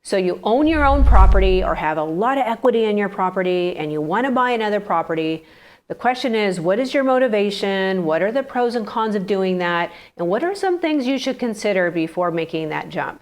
So you own your own property or have a lot of equity in your property and you want to buy another property. The question is, what is your motivation? What are the pros and cons of doing that? And what are some things you should consider before making that jump?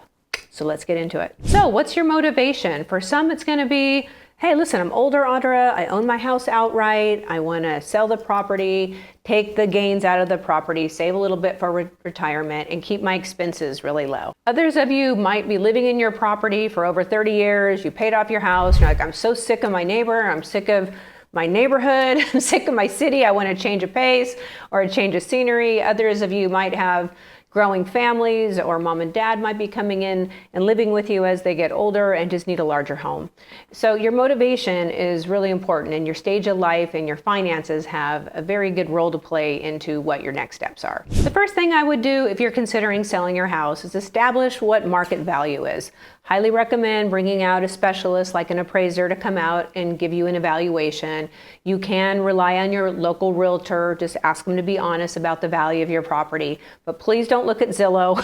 So let's get into it. So what's your motivation? For some, it's going to be, hey, listen, I'm older, Audra. I own my house outright. I want to sell the property, take the gains out of the property, save a little bit for retirement, and keep my expenses really low. Others of you might be living in your property for over 30 years. You paid off your house. You're like, I'm so sick of my neighbor. I'm sick of my neighborhood. I'm sick of my city. I want to change a pace or a change of scenery. Others of you might have growing families, or mom and dad might be coming in and living with you as they get older and just need a larger home. So your motivation is really important, and your stage of life and your finances have a very good role to play into what your next steps are. The first thing I would do if you're considering selling your house is establish what market value is. Highly recommend bringing out a specialist like an appraiser to come out and give you an evaluation. You can rely on your local realtor. Just ask them to be honest about the value of your property. But please don't look at Zillow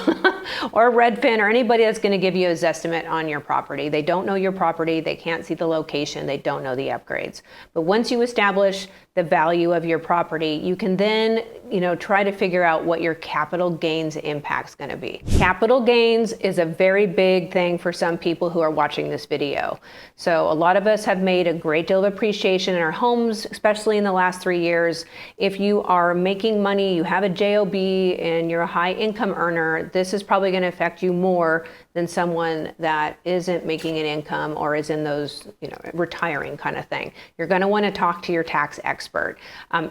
or Redfin or anybody that's going to give you a estimate on your property. They don't know your property. They can't see the location. They don't know the upgrades. But once you establish the value of your property, you can then, try to figure out what your capital gains impact is going to be. Capital gains is a very big thing for some people who are watching this video. So a lot of us have made a great deal of appreciation in our homes, especially in the last 3 years. If you are making money, you have a JOB, and you're a high income earner, this is probably going to affect you more than someone that isn't making an income or is in those, retiring kind of thing. You're going to want to talk to your tax expert.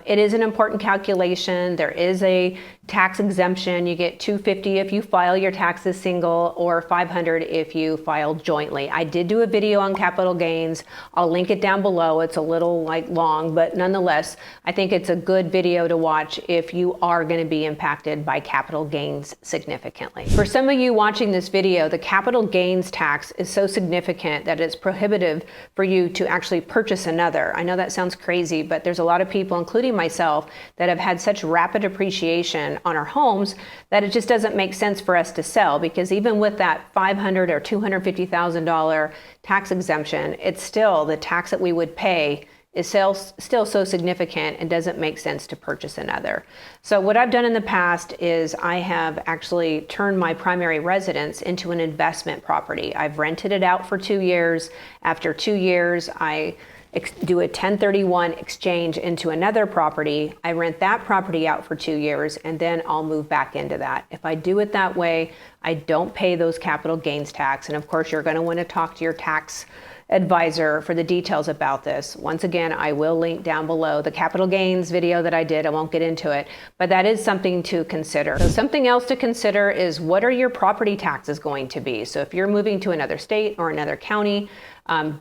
It is an important calculation. There is a tax exemption. You get $250 if you file your taxes single, or $500 if you file jointly. I did do a video on capital gains. I'll link it down below. It's a little long, but nonetheless, I think it's a good video to watch if you are going to be impacted by capital gains significantly. For some of you watching this video, the capital gains tax is so significant that it's prohibitive for you to actually purchase another. I know that sounds crazy, but there's a lot of people, including myself, that have had such rapid appreciation on our homes that it just doesn't make sense for us to sell, because even with that $500,000 or $250,000 tax exemption, it's still the tax that we would pay is still so significant and doesn't make sense to purchase another. So what I've done in the past is I have actually turned my primary residence into an investment property. I've rented it out for 2 years. After 2 years, I do a 1031 exchange into another property. I rent that property out for 2 years, and then I'll move back into that. If I do it that way, I don't pay those capital gains tax. And of course, you're going to want to talk to your tax advisor for the details about this. Once again, I will link down below the capital gains video that I did. I won't get into it, but that is something to consider. So something else to consider is, what are your property taxes going to be? So if you're moving to another state or another county,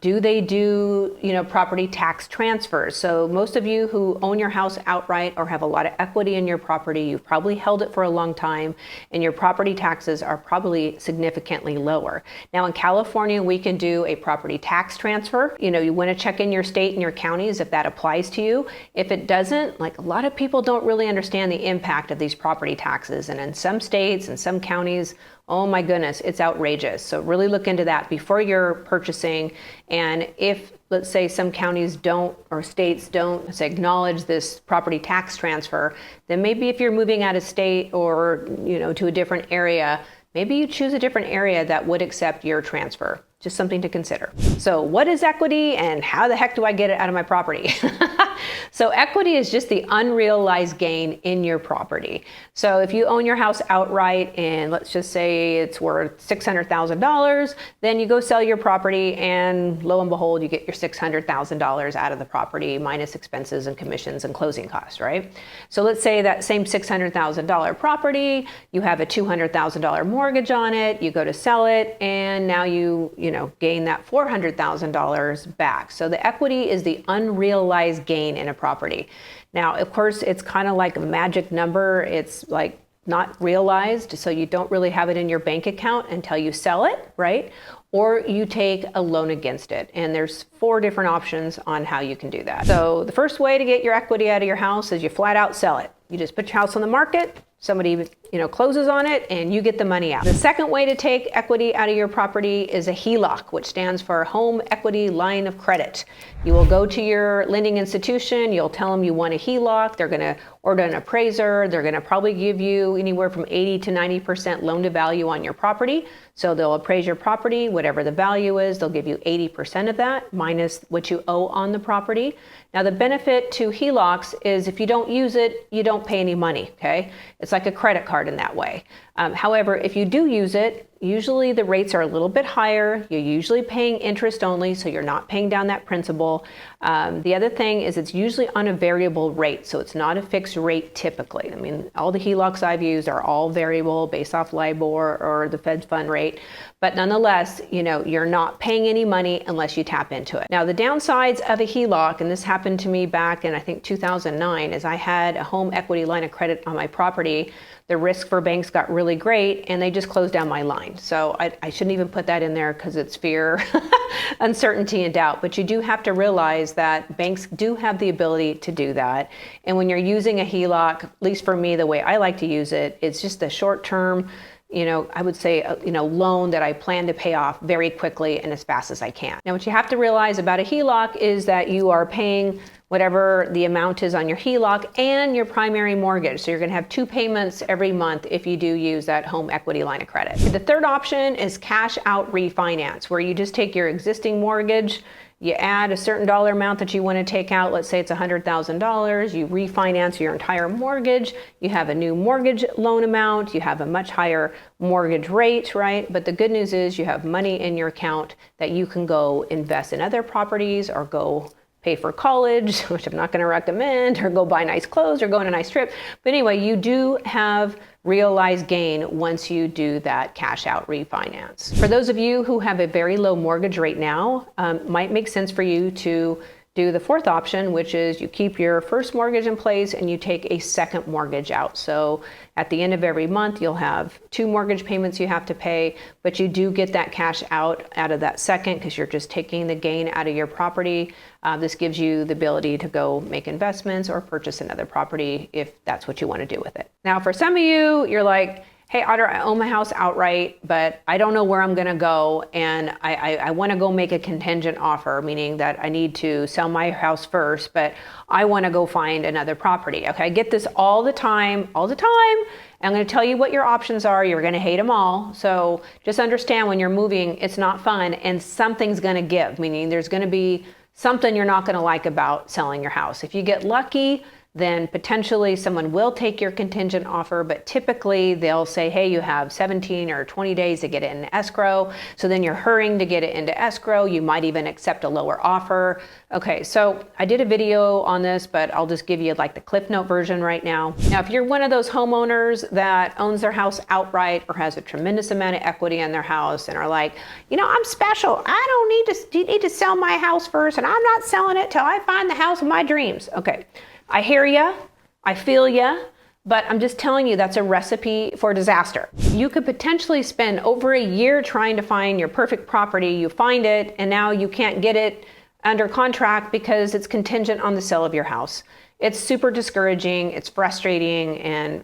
do they do, property tax transfers? So most of you who own your house outright or have a lot of equity in your property, you've probably held it for a long time, and your property taxes are probably significantly lower. Now in California, we can do a property tax transfer. You want to check in your state and your counties if that applies to you. If it doesn't, a lot of people don't really understand the impact of these property taxes. And in some states and some counties, oh my goodness, it's outrageous. So really look into that before you're purchasing. And if, let's say, some counties don't or states don't acknowledge this property tax transfer, then maybe if you're moving out of state or, to a different area, maybe you choose a different area that would accept your transfer. Just something to consider. So what is equity, and how the heck do I get it out of my property? So equity is just the unrealized gain in your property. So if you own your house outright and let's just say it's worth $600,000, then you go sell your property and lo and behold, you get your $600,000 out of the property minus expenses and commissions and closing costs, right? So let's say that same $600,000 property, you have a $200,000 mortgage on it, you go to sell it, and now you gain that $400,000 back. So the equity is the unrealized gain in a property. Now, of course, it's kind of like a magic number. It's not realized, so you don't really have it in your bank account until you sell it, right? Or you take a loan against it. And there's 4 different options on how you can do that. So the first way to get your equity out of your house is you flat out sell it. You just put your house on the market. Somebody closes on it and you get the money out. The second way to take equity out of your property is a HELOC, which stands for Home Equity Line of Credit. You will go to your lending institution, you'll tell them you want a HELOC, they're going to order an appraiser, they're going to probably give you anywhere from 80 to 90% loan to value on your property. So they'll appraise your property, whatever the value is, they'll give you 80% of that minus what you owe on the property. Now the benefit to HELOCs is if you don't use it, you don't pay any money, okay? It's like a credit card in that way. However, if you do use it, usually the rates are a little bit higher. You're usually paying interest only, so you're not paying down that principal. The other thing is it's usually on a variable rate, so it's not a fixed rate typically. I mean, all the HELOCs I've used are all variable based off LIBOR or the Fed fund rate. But nonetheless, you're not paying any money unless you tap into it. Now, the downsides of a HELOC, and this happened to me back in, I think, 2009, is I had a home equity line of credit on my property. The risk for banks got really great, and they just closed down my line. So I shouldn't even put that in there because it's fear, uncertainty, and doubt. But you do have to realize that banks do have the ability to do that. And when you're using a HELOC, at least for me, the way I like to use it, it's just a short-term, I would say, loan that I plan to pay off very quickly and as fast as I can. Now, what you have to realize about a HELOC is that you are paying whatever the amount is on your HELOC and your primary mortgage. So you're going to have 2 payments every month if you do use that home equity line of credit. The third option is cash out refinance, where you just take your existing mortgage, you add a certain dollar amount that you want to take out. Let's say it's $100,000. You refinance your entire mortgage. You have a new mortgage loan amount. You have a much higher mortgage rate, right? But the good news is you have money in your account that you can go invest in other properties or go pay for college, which I'm not going to recommend, or go buy nice clothes or go on a nice trip. But anyway, you do have realized gain once you do that cash out refinance. For those of you who have a very low mortgage rate now, might make sense for you to do the fourth option, which is you keep your first mortgage in place and you take a second mortgage out. So at the end of every month, you'll have 2 mortgage payments you have to pay, but you do get that cash out of that second because you're just taking the gain out of your property. This gives you the ability to go make investments or purchase another property if that's what you want to do with it. Now, for some of you, you're like, hey, Audra, I own my house outright, but I don't know where I'm going to go, and I want to go make a contingent offer, meaning that I need to sell my house first, but I want to go find another property. Okay, I get this all the time. I'm going to tell you what your options are. You're going to hate them all. So just understand when you're moving, it's not fun, and something's going to give, meaning there's going to be something you're not going to like about selling your house. If you get lucky, then potentially someone will take your contingent offer, but typically they'll say, hey, you have 17 or 20 days to get it in escrow. So then you're hurrying to get it into escrow. You might even accept a lower offer. Okay, so I did a video on this, but I'll just give you like the Cliff Note version right now. Now, if you're one of those homeowners that owns their house outright or has a tremendous amount of equity in their house and are like, I'm special. You need to sell my house first, and I'm not selling it till I find the house of my dreams. Okay. I hear ya, I feel ya, but I'm just telling you that's a recipe for disaster. You could potentially spend over a year trying to find your perfect property. You find it, and now you can't get it under contract because it's contingent on the sale of your house. It's super discouraging, it's frustrating, and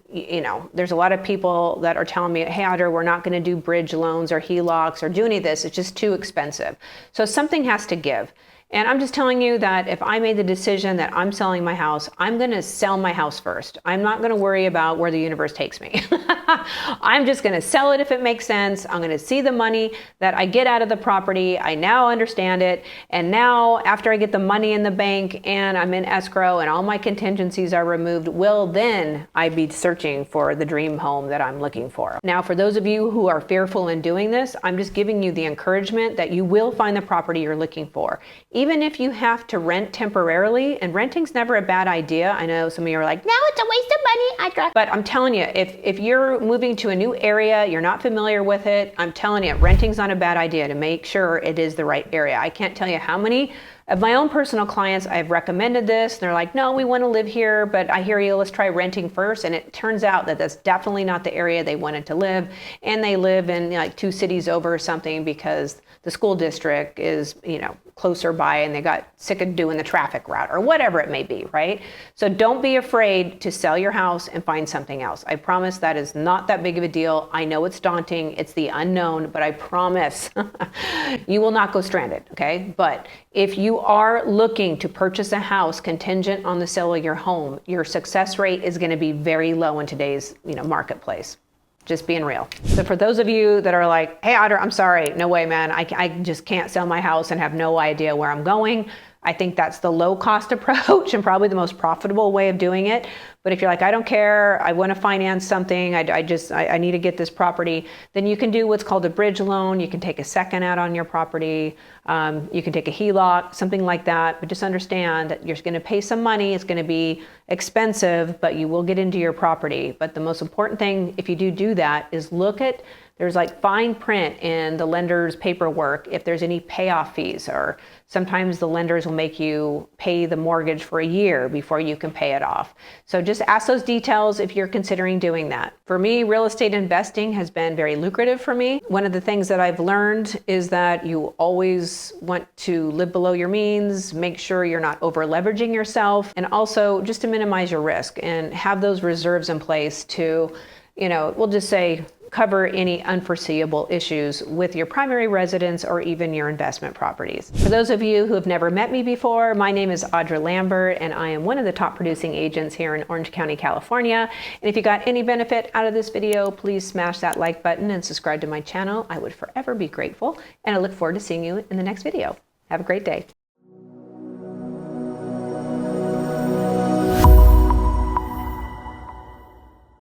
there's a lot of people that are telling me, hey, Audra, we're not going to do bridge loans or HELOCs or do any of this. It's just too expensive. So something has to give. And I'm just telling you that if I made the decision that I'm selling my house, I'm going to sell my house first. I'm not going to worry about where the universe takes me. I'm just going to sell it if it makes sense. I'm going to see the money that I get out of the property. I now understand it. And now after I get the money in the bank and I'm in escrow and all my contingencies are removed, then I be searching for the dream home that I'm looking for. Now, for those of you who are fearful in doing this, I'm just giving you the encouragement that you will find the property you're looking for. Even if you have to rent temporarily, and renting's never a bad idea. I know some of you are like, no, it's a waste of money. But I'm telling you, if you're moving to a new area, you're not familiar with it, I'm telling you, renting's not a bad idea to make sure it is the right area. I can't tell you how many of my own personal clients I've recommended this, and they're like, no, we want to live here, but I hear you, let's try renting first. And it turns out that that's definitely not the area they wanted to live. And they live in like 2 cities over or something because the school district is, closer by and they got sick of doing the traffic route or whatever it may be, right? So don't be afraid to sell your house and find something else. I promise that is not that big of a deal. I know it's daunting, it's the unknown, but I promise you will not go stranded, okay? But if you are looking to purchase a house contingent on the sale of your home, your success rate is going to be very low in today's, marketplace. Just being real. So for those of you that are like, hey, Audra, I'm sorry, no way, man. I just can't sell my house and have no idea where I'm going. I think that's the low cost approach and probably the most profitable way of doing it. But if you're like, I don't care, I want to finance something, I need to get this property, then you can do what's called a bridge loan. You can take a second out on your property. You can take a HELOC, something like that. But just understand that you're going to pay some money. It's going to be expensive, but you will get into your property. But the most important thing, if you do that, is there's like fine print in the lender's paperwork if there's any payoff fees, or sometimes the lenders will make you pay the mortgage for a year before you can pay it off. So just ask those details if you're considering doing that. For me, real estate investing has been very lucrative for me. One of the things that I've learned is that you always want to live below your means, make sure you're not over leveraging yourself, and also just to minimize your risk and have those reserves in place to, we'll just say, cover any unforeseeable issues with your primary residence or even your investment properties. For those of you who have never met me before, my name is Audra Lambert and I am one of the top producing agents here in Orange County, California. And if you got any benefit out of this video, please smash that like button and subscribe to my channel. I would forever be grateful, and I look forward to seeing you in the next video. Have a great day.